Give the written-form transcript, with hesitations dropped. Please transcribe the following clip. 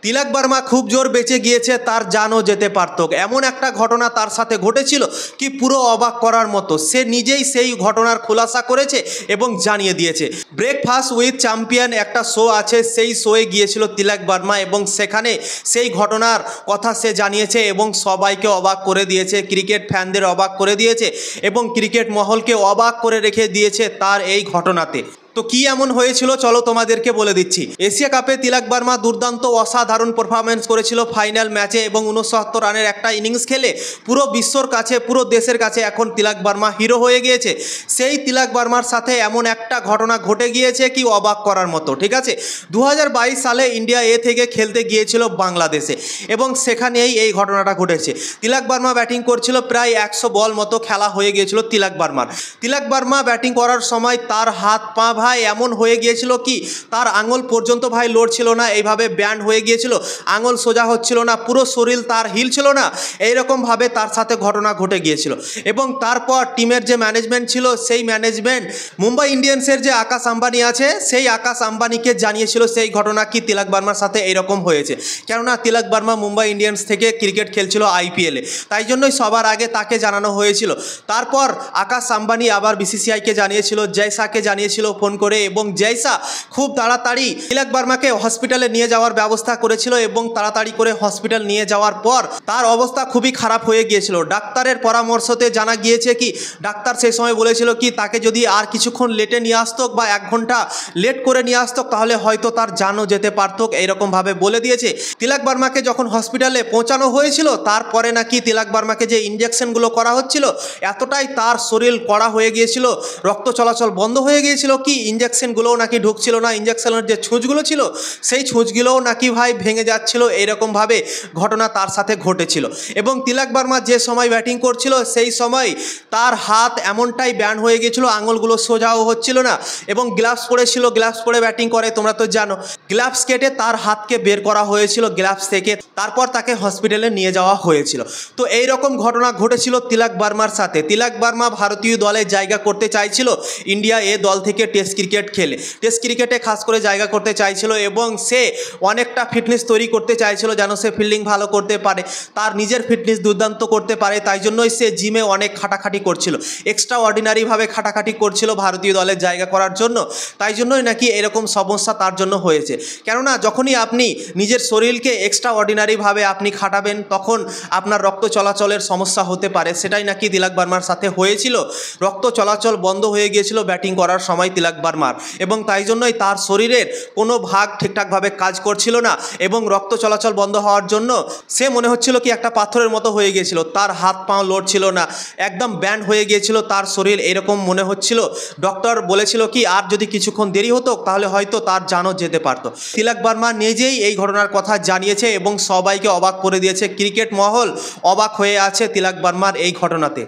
তিলক বর্মা খুব জোর বেঁচে গিয়েছে, তার জানও যেতে পারত। এমন একটা ঘটনা তার সাথে ঘটেছিল কি পুরো অবাক করার মতো। সে নিজেই সেই ঘটনার খোলাসা করেছে এবং জানিয়ে দিয়েছে। ব্রেকফাস্ট উইথ চ্যাম্পিয়ন একটা শো আছে, সেই শোয়ে গিয়েছিল তিলক বর্মা এবং সেখানে সেই ঘটনার কথা সে জানিয়েছে এবং সবাইকে অবাক করে দিয়েছে, ক্রিকেট ফ্যানদের অবাক করে দিয়েছে এবং ক্রিকেট মহলকে অবাক করে রেখে দিয়েছে তার এই ঘটনাতে। তো কি এমন হয়েছিল চলো তোমাদেরকে বলে দিচ্ছি। এশিয়া কাপে তিলক বর্মা দুর্দান্ত অসাধারণ পারফরমেন্স করেছিল ফাইনাল ম্যাচে এবং 69 রানের একটা ইনিংস খেলে পুরো বিশ্বর কাছে, পুরো দেশের কাছে এখন তিলক বর্মা হিরো হয়ে গিয়েছে। সেই তিলক বর্মার সাথে এমন একটা ঘটনা ঘটে গিয়েছে কি অবাক করার মতো, ঠিক আছে। 2022 সালে ইন্ডিয়া এ থেকে খেলতে গিয়েছিল বাংলাদেশে এবং সেখানেই এই ঘটনাটা ঘটেছে। তিলক বর্মা ব্যাটিং করছিল, প্রায় 100 বল মতো খেলা হয়ে গিয়েছিল তিলক বর্মার। তিলক বর্মা ব্যাটিং করার সময় তার হাত পা ভাই এমন হয়ে গিয়েছিল কি তার আঙুল পর্যন্ত ভাই লড়ছিল না, এইভাবে ব্যান্ড হয়ে গিয়েছিল, আঙুল সোজা হচ্ছিল না, পুরো শরীর তার হিলছিল না, এইরকমভাবে তার সাথে ঘটনা ঘটে গিয়েছিল। এবং তারপর টিমের যে ম্যানেজমেন্ট ছিল সেই ম্যানেজমেন্ট মুম্বাই ইন্ডিয়ান্সের যে আকাশ আম্বানি আছে সেই আকাশ আম্বানিকে জানিয়েছিল সেই ঘটনা কি তিলক বর্মার সাথে এইরকম হয়েছে। কেননা তিলক বর্মা মুম্বাই ইন্ডিয়ান্স থেকে ক্রিকেট খেলছিল আইপিএলে, তাই জন্যই সবার আগে তাকে জানানো হয়েছিল। তারপর আকাশ আম্বানি আবার বিসিসিআইকে জানিয়েছিল, জয়সাকে জানিয়েছিল ফোন করে এবং জয়সা খুব তাড়াতাড়ি তিলক বর্মাকে হসপিটালে নিয়ে যাওয়ার ব্যবস্থা করেছিল এবং তাড়াতাড়ি করে হসপিটাল নিয়ে যাওয়ার পর তার অবস্থা খুবই খারাপ হয়ে গিয়েছিল। ডাক্তারের পরামর্শতে জানা গিয়েছে কি ডাক্তার সেই সময় বলেছিল কি তাকে যদি আর কিছুক্ষণ লেটে নিয়ে আসতো বা 1 ঘন্টা লেট করে নিয়ে আসতো তাহলে হয়তো তার জানও যেতে পারত, এইরকমভাবে বলে দিয়েছে। তিলক বর্মাকে যখন হসপিটালে পৌঁছানো হয়েছিল তারপরে নাকি তিলক বর্মাকে যে ইঞ্জেকশনগুলো করা হচ্ছিল এতটাই তার শরীর কড়া হয়ে গিয়েছিল, রক্ত চলাচল বন্ধ হয়ে গিয়েছিল কি ইঞ্জেকশনগুলোও নাকি ঢুকছিল না, ইঞ্জেকশনের যে ছুঁচগুলো ছিল সেই ছুঁচগুলোও নাকি ভাই ভেঙে যাচ্ছিল, এইরকমভাবে ঘটনা তার সাথে ঘটেছিল। এবং তিলক বর্মা যে সময় ব্যাটিং করছিল সেই সময় তার হাত এমনটাই ব্যান্ড হয়ে গিয়েছিল, আঙুলগুলো সোজাও হচ্ছিল না এবং গ্লাভস পরেছিল, গ্লাভস পরে ব্যাটিং করে তোমরা তো জানো। গ্লাভস কেটে তার হাতকে বের করা হয়েছিল গ্লাভস থেকে, তারপর তাকে হসপিটালে নিয়ে যাওয়া হয়েছিল। তো এই রকম ঘটনা ঘটেছিল তিলক বর্মার সাথে। তিলক বর্মা ভারতীয় দলে জায়গা করতে চাইছিল, ইন্ডিয়া এ দল থেকে টেস্ট ক্রিকেট খেলে টেস্ট ক্রিকেটে খাস করে জায়গা করতে চাইছিল এবং সে অনেকটা ফিটনেস তৈরি করতে চাইছিল যেন সে ফিল্ডিং ভালো করতে পারে, তার নিজের ফিটনেস দুর্দান্ত করতে পারে। তাই জন্যই সে জিমে অনেক খাটাখাটি করছিল, এক্সট্রা অর্ডিনারিভাবে খাটাখাটি করছিল ভারতীয় দলের জায়গা করার জন্য। তাই জন্যই নাকি এরকম সমস্যা তার জন্য হয়েছে। কেননা যখনই আপনি নিজের শরীরকে এক্সট্রা অর্ডিনারিভাবে আপনি খাটাবেন তখন আপনার রক্ত চলাচলের সমস্যা হতে পারে, সেটাই নাকি তিলক বর্মার সাথে হয়েছিল। রক্ত চলাচল বন্ধ হয়ে গিয়েছিল ব্যাটিং করার সময় তিলক বর্মার এবং তাই জন্যই তার শরীরের কোনো ভাগ ঠিকঠাকভাবে কাজ করছিল না এবং রক্ত চলাচল বন্ধ হওয়ার জন্য সে মনে হচ্ছিল কি একটা পাথরের মতো হয়ে গিয়েছিল, তার হাত পা লড়ছিল না, একদম ব্যান্ড হয়ে গিয়েছিল তার শরীর, এরকম মনে হচ্ছিল। ডক্টর বলেছিল কি আর যদি কিছুক্ষণ দেরি হতো তাহলে হয়তো তার জানও যেতে পারত। তিলক বর্মা নিজেই এই ঘটনার কথা জানিয়েছে এবং সবাইকে অবাক করে দিয়েছে, ক্রিকেট মহল অবাক হয়ে আছে তিলক বর্মার এই ঘটনাতে।